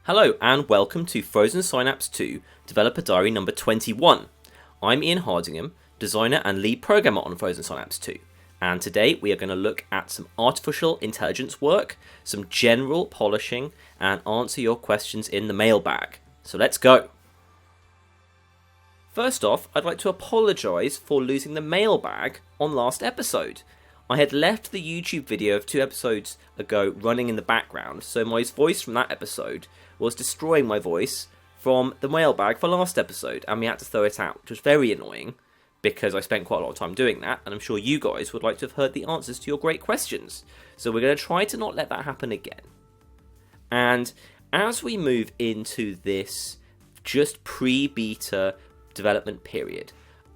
Hello and welcome to Frozen Synapse 2 Developer Diary number 21. I'm Ian Hardingham, designer and lead programmer on Frozen Synapse 2, and today we are going to look at some artificial intelligence work, some general polishing, and answer your questions in the mailbag. So let's go! First off, I'd like to apologise for losing the mailbag on last episode. I had left the YouTube video of 2 episodes ago running in the background, so my voice from that episode was destroying my voice from the mailbag for last episode, and we had to throw it out, which was very annoying because I spent quite a lot of time doing that, and I'm sure you guys would like to have heard the answers to your great questions. So we're going to try to not let that happen again. And as we move into this just pre-beta development period,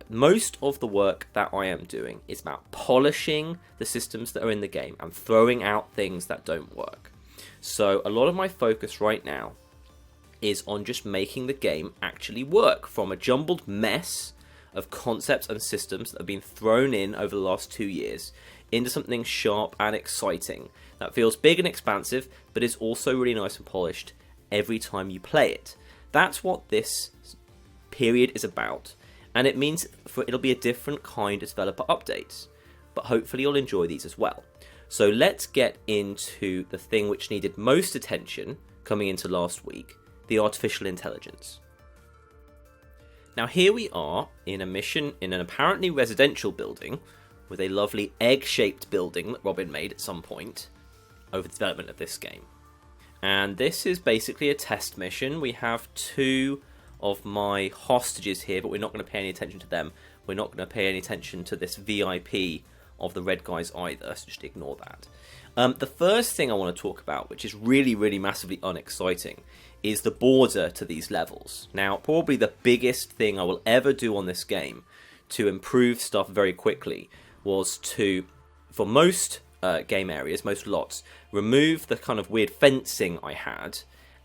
most of the work that I am doing is about polishing the systems that are in the game and throwing out things that don't work. So a lot of my focus right now is on just making the game actually work from a jumbled mess of concepts and systems that have been thrown in over the last 2 years into something sharp and exciting that feels big and expansive, but is also really nice and polished every time you play it. That's what this period is about. And it means it'll be a different kind of developer updates, but hopefully you'll enjoy these as well. So let's get into the thing which needed most attention coming into last week, the artificial intelligence. Now here we are in a mission in an apparently residential building with a lovely egg-shaped building that Robin made at some point over the development of this game. And this is basically a test mission. We have 2 of my hostages here, but we're not going to pay any attention to them. We're not going to pay any attention to this VIP of the red guys either, so just ignore that. The first thing I want to talk about, which is really massively unexciting, is the border to these levels. Now, probably the biggest thing I will ever do on this game to improve stuff very quickly was to, for most game areas, most lots, remove the kind of weird fencing I had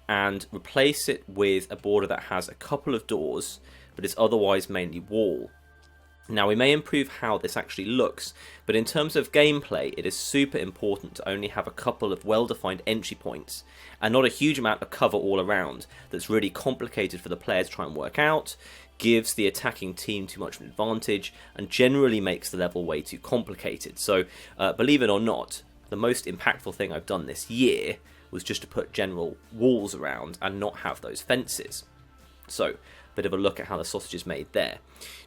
and replace it with a border that has a couple of doors, but is otherwise mainly wall. Now, we may improve how this actually looks, but in terms of gameplay, it is super important to only have a couple of well-defined entry points, and not a huge amount of cover all around that's really complicated for the player to try and work out, gives the attacking team too much of an advantage, and generally makes the level way too complicated. So, believe it or not, the most impactful thing I've done this year was just to put general walls around and not have those fences. So, a bit of a look at how the sausage is made there.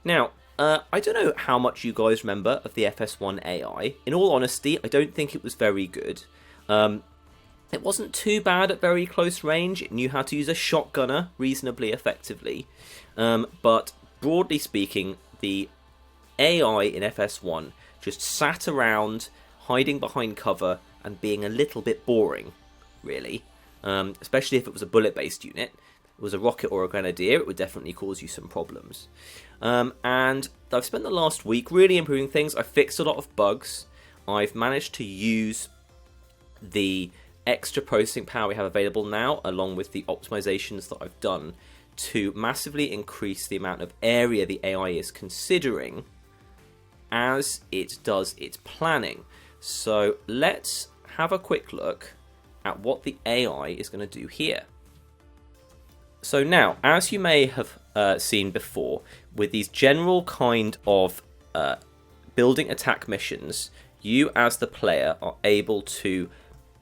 Now, I don't know how much you guys remember of the FS1 AI. In all honesty, I don't think it was very good. It wasn't too bad at very close range. It knew how to use a shotgunner reasonably effectively. But broadly speaking, the AI in FS1 just sat around hiding behind cover and being a little bit boring, really, especially if it was a bullet-based unit. If it was a rocket or a grenadier, it would definitely cause you some problems. And I've spent the last week really improving things. I've fixed a lot of bugs. I've managed to use the extra processing power we have available now, along with the optimizations that I've done, to massively increase the amount of area the AI is considering as it does its planning. So let's have a quick look at what the AI is going to do here. So now, as you may have seen before, with these general kind of building attack missions, you as the player are able to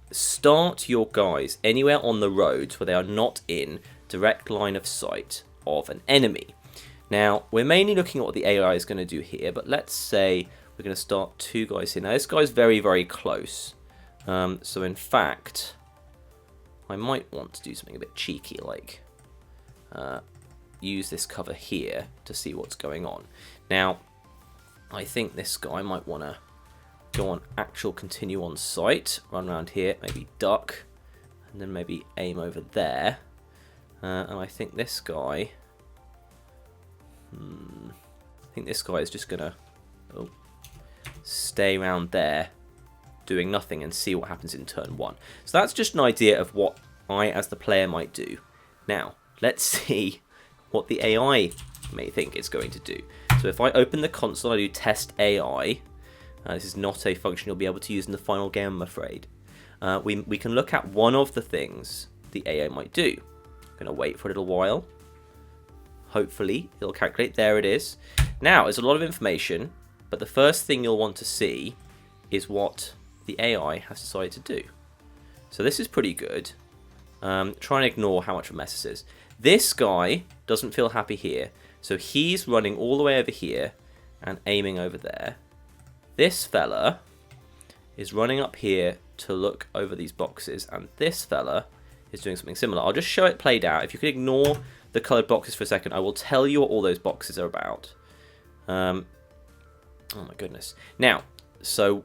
start your guys anywhere on the roads where they are not in direct line of sight of an enemy. Now, we're mainly looking at what the AI is going to do here, but let's say we're going to start 2 guys here. Now, this guy's very close. So in fact, I might want to do something a bit cheeky, like use this cover here to see what's going on. Now, I think this guy might want to go on actual continue on sight, run around here, maybe duck, and then maybe aim over there. And I think this guy, is just going to stay around there doing nothing and see what happens in turn 1. So that's just an idea of what I as the player might do. Now, let's see what the AI may think it's going to do. So if I open the console, I do test AI. This is not a function you'll be able to use in the final game, I'm afraid. We can look at one of the things the AI might do. I'm going to wait for a little while. Hopefully it'll calculate. There it is. Now, there's a lot of information, but the first thing you'll want to see is what the AI has decided to do. So this is pretty good. Try and ignore how much of a mess this is. This guy doesn't feel happy here, so he's running all the way over here and aiming over there. This fella is running up here to look over these boxes, and this fella is doing something similar. I'll just show it played out. If you could ignore the coloured boxes for a second, I will tell you what all those boxes are about. Oh my goodness. Now, so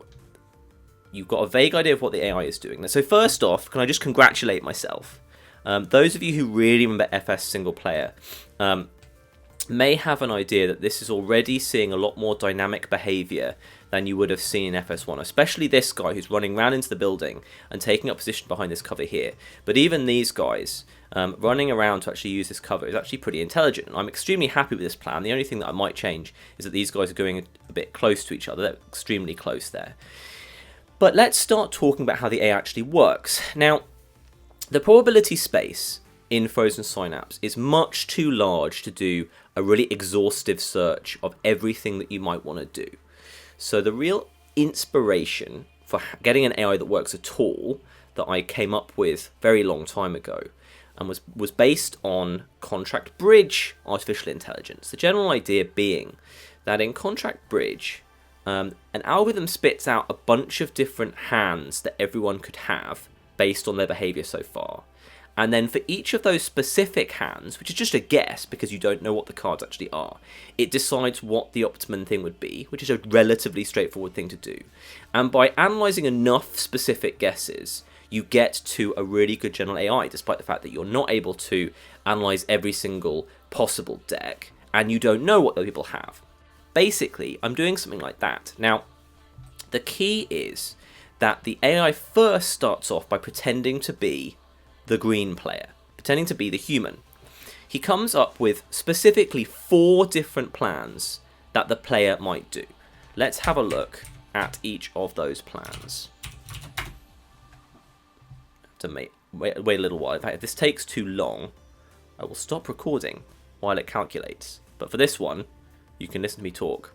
you've got a vague idea of what the AI is doing. So first off, can I just congratulate myself? Those of you who really remember FS single player may have an idea that this is already seeing a lot more dynamic behaviour than you would have seen in FS1, especially this guy who's running around into the building and taking up position behind this cover here. But even these guys running around to actually use this cover is actually pretty intelligent, and I'm extremely happy with this plan. The only thing that I might change is that these guys are going a bit close to each other. They're extremely close there. But let's start talking about how the AI actually works. Now, the probability space in Frozen Synapse is much too large to do a really exhaustive search of everything that you might want to do. So the real inspiration for getting an AI that works at all that I came up with very long time ago and was based on contract bridge artificial intelligence. The general idea being that in contract bridge, an algorithm spits out a bunch of different hands that everyone could have based on their behavior so far. And then for each of those specific hands, which is just a guess because you don't know what the cards actually are, it decides what the optimum thing would be, which is a relatively straightforward thing to do. And by analysing enough specific guesses, you get to a really good general AI, despite the fact that you're not able to analyse every single possible deck, and you don't know what other people have. Basically, I'm doing something like that. Now, the key is that the AI first starts off by pretending to be the green player, pretending to be the human. He comes up with specifically 4 different plans that the player might do. Let's have a look at each of those plans. Wait a little while. In fact, if this takes too long, I will stop recording while it calculates. But for this one, you can listen to me talk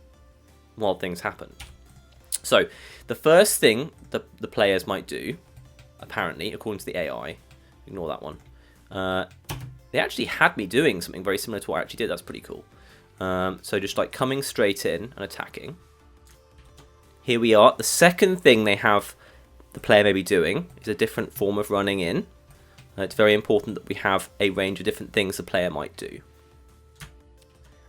while things happen. So, the first thing the players might do, apparently, according to the AI, ignore that one, they actually had me doing something very similar to what I actually did. That's pretty cool. So just like coming straight in and attacking. Here we are. The second thing they have the player may be doing is a different form of running in. It's very important that we have a range of different things the player might do.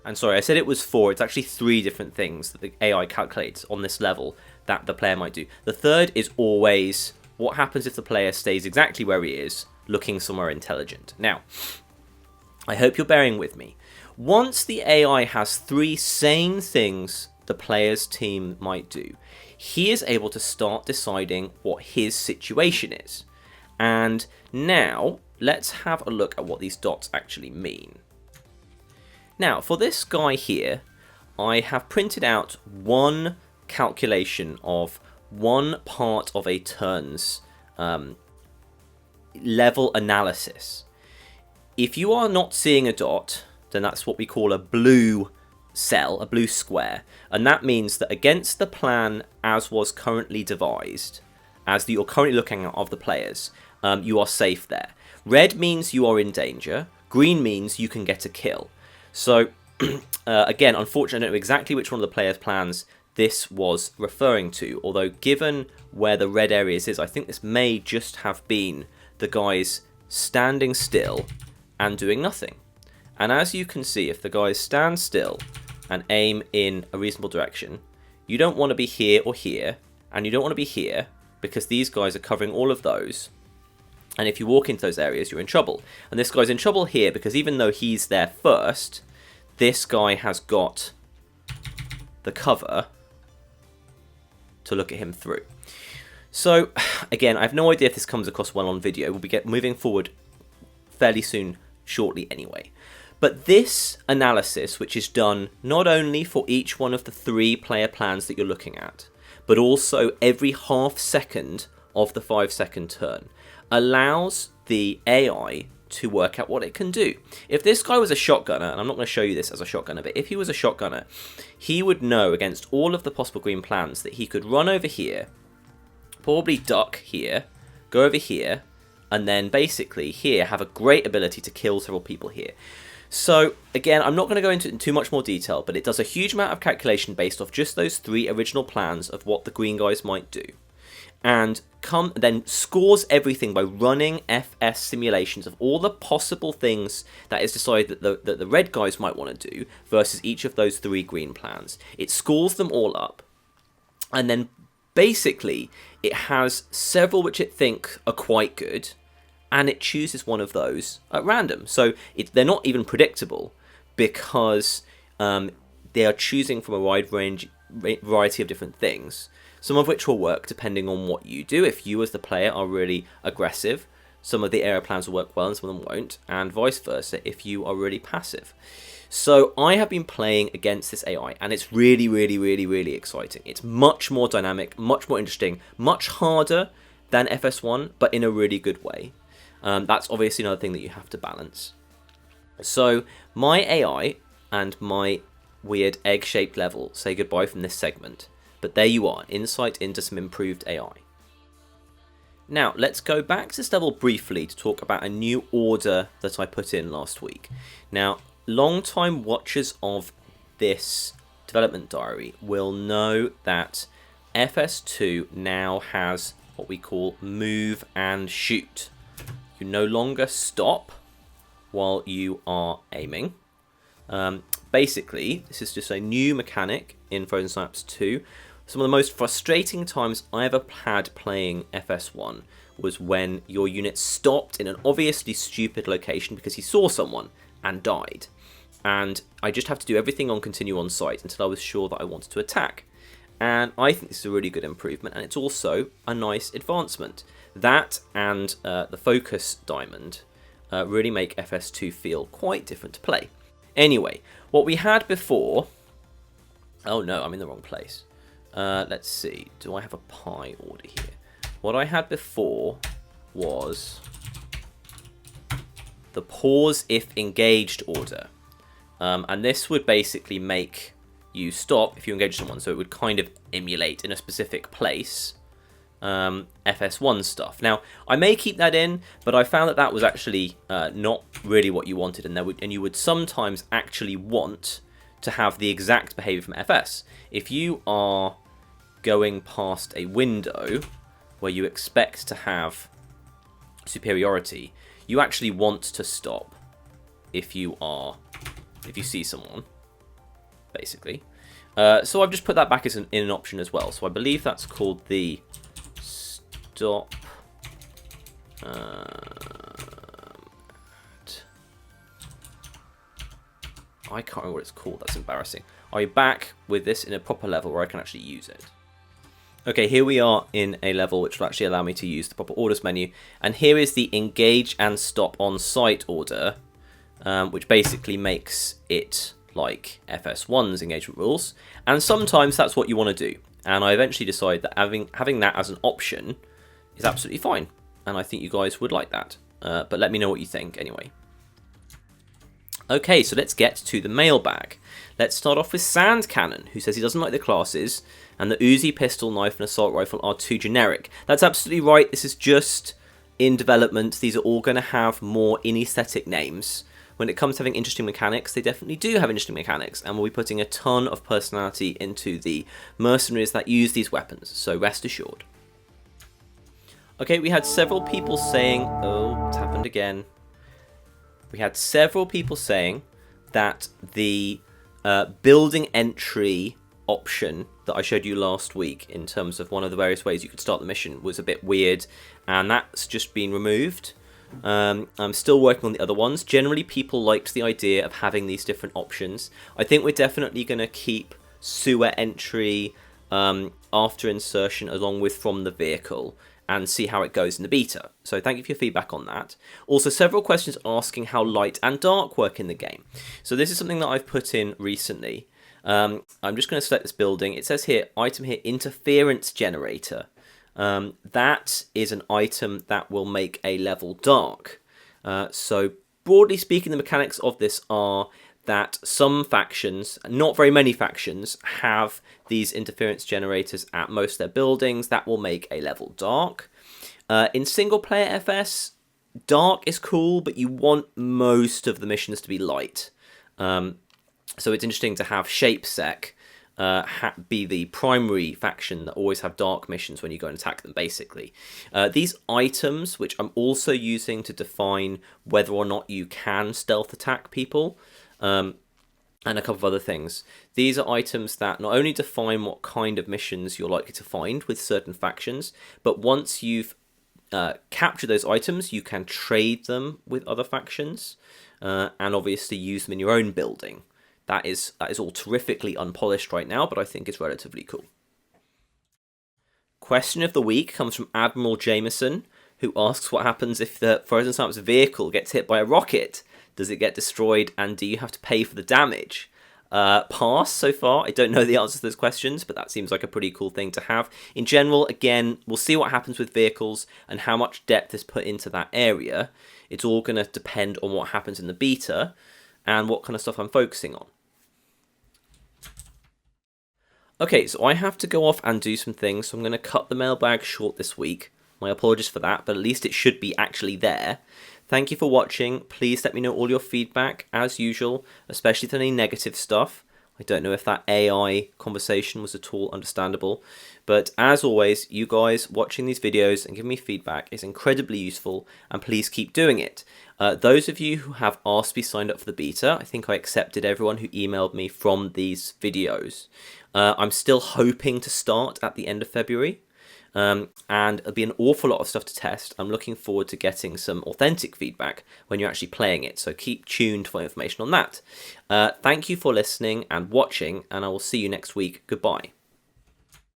And sorry, I said it was 4. It's actually 3 different things that the AI calculates on this level that the player might do. The third is always what happens if the player stays exactly where he is, looking somewhere intelligent. Now, I hope you're bearing with me. Once the AI has 3 sane things the player's team might do, he is able to start deciding what his situation is. And now, let's have a look at what these dots actually mean. Now, for this guy here, I have printed out one calculation of one part of a turn's level analysis. If you are not seeing a dot, then that's what we call a blue cell, a blue square, and that means that against the plan as was currently devised, as you're currently looking at of the players, you are safe there. Red means you are in danger, green means you can get a kill. So, again, unfortunately, I don't know exactly which one of the players' plans this was referring to, although given where the red areas is, I think this may just have been the guys standing still and doing nothing. And as you can see, if the guys stand still and aim in a reasonable direction, you don't want to be here or here, and you don't want to be here, because these guys are covering all of those. And if you walk into those areas, you're in trouble. And this guy's in trouble here because even though he's there first, this guy has got the cover to look at him through. So, again, I have no idea if this comes across well on video. We'll be moving forward fairly soon, shortly anyway. But this analysis, which is done not only for each one of the 3 player plans that you're looking at, but also every half second of the 5-second turn, allows the AI to work out what it can do. If this guy was a shotgunner, and I'm not going to show you this as a shotgunner, but if he was a shotgunner, he would know against all of the possible green plans that he could run over here, probably duck here, go over here, and then basically here have a great ability to kill several people here. So again, I'm not going to go into too much more detail, but it does a huge amount of calculation based off just those 3 original plans of what the green guys might do. And then scores everything by running FS simulations of all the possible things that is decided that the red guys might want to do versus each of those 3 green plans. It scores them all up, and then basically it has several which it thinks are quite good, and it chooses one of those at random. So they're not even predictable because they are choosing from a wide variety of different things. Some of which will work depending on what you do. If you as the player are really aggressive, some of the area plans will work well and some of them won't, and vice versa if you are really passive. So I have been playing against this AI, and it's really, really, really, really exciting. It's much more dynamic, much more interesting, much harder than FS1, but in a really good way. That's obviously another thing that you have to balance. So my AI and my weird egg-shaped level say goodbye from this segment. But there you are, insight into some improved AI. Now, let's go back to this level briefly to talk about a new order that I put in last week. Now, long-time watchers of this development diary will know that FS2 now has what we call move and shoot. You no longer stop while you are aiming. Basically, this is just a new mechanic in Frozen Synapse 2. Some of the most frustrating times I ever had playing FS1 was when your unit stopped in an obviously stupid location because he saw someone and died. And I just have to do everything on continue on sight until I was sure that I wanted to attack. And I think this is a really good improvement, and it's also a nice advancement. That and the focus diamond really make FS2 feel quite different to play. Anyway, what we had before... Oh no, I'm in the wrong place. Let's see, do I have a pie order here? What I had before was the pause if engaged order. And this would basically make you stop if you engage someone, so it would kind of emulate in a specific place FS1 stuff. Now, I may keep that in, but I found that that was actually not really what you wanted, and you would sometimes actually want to have the exact behavior from FS. If you are going past a window where you expect to have superiority, you actually want to stop if you see someone, basically. So I've just put that back as in an option as well. So I believe that's called the stop. I can't remember what it's called. That's embarrassing. Are you back with this in a proper level where I can actually use it? Okay, here we are in a level which will actually allow me to use the proper orders menu. And here is the engage and stop on sight order, which basically makes it like FS1's engagement rules. And sometimes that's what you want to do. And I eventually decided that having that as an option is absolutely fine. And I think you guys would like that. But let me know what you think anyway. Okay, so let's get to the mailbag. Let's start off with Sand Cannon, who says he doesn't like the classes, and the Uzi, pistol, knife, and assault rifle are too generic. That's absolutely right. This is just in development. These are all going to have more in-aesthetic names. When it comes to having interesting mechanics, they definitely do have interesting mechanics, and we'll be putting a ton of personality into the mercenaries that use these weapons, so rest assured. Okay, we had several people saying... Oh, it's happened again. We had several people saying that the building entry option that I showed you last week in terms of one of the various ways you could start the mission was a bit weird, and that's just been removed. I'm still working on the other ones. Generally, people liked the idea of having these different options. I think we're definitely going to keep sewer entry after insertion along with from the vehicle, and see how it goes in the beta. So thank you for your feedback on that. Also, several questions asking how light and dark work in the game. So this is something that I've put in recently. I'm just going to select this building. It says here, item here, interference generator. that is an item that will make a level dark. So broadly speaking, the mechanics of this are that some factions, not very many factions, have these interference generators at most of their buildings that will make a level dark. In single player FS, dark is cool, but you want most of the missions to be light. So it's interesting to have ShapeSec be the primary faction that always have dark missions when you go and attack them, basically. These items, which I'm also using to define whether or not you can stealth attack people, and a couple of other things. These are items that not only define what kind of missions you're likely to find with certain factions, but once you've captured those items, you can trade them with other factions, and obviously use them in your own building. That is all terrifically unpolished right now, but I think it's relatively cool. Question of the week comes from Admiral Jameson, who asks what happens if the Frozen Synapse vehicle gets hit by a rocket. Does it get destroyed, and do you have to pay for the damage? Pass so far. I don't know the answers to those questions, but that seems like a pretty cool thing to have. In general, again, we'll see what happens with vehicles and how much depth is put into that area. It's all going to depend on what happens in the beta and what kind of stuff I'm focusing on. Okay, so I have to go off and do some things, so I'm going to cut the mailbag short this week. My apologies for that, but at least it should be actually there. Thank you for watching. Please let me know all your feedback, as usual, especially if there's any negative stuff. I don't know if that AI conversation was at all understandable. But as always, you guys watching these videos and giving me feedback is incredibly useful, and please keep doing it. Those of you who have asked to be signed up for the beta, I think I accepted everyone who emailed me from these videos. I'm still hoping to start at the end of February. And there'll be an awful lot of stuff to test. I'm looking forward to getting some authentic feedback when you're actually playing it, so keep tuned for information on that. Thank you for listening and watching, and I will see you next week. Goodbye.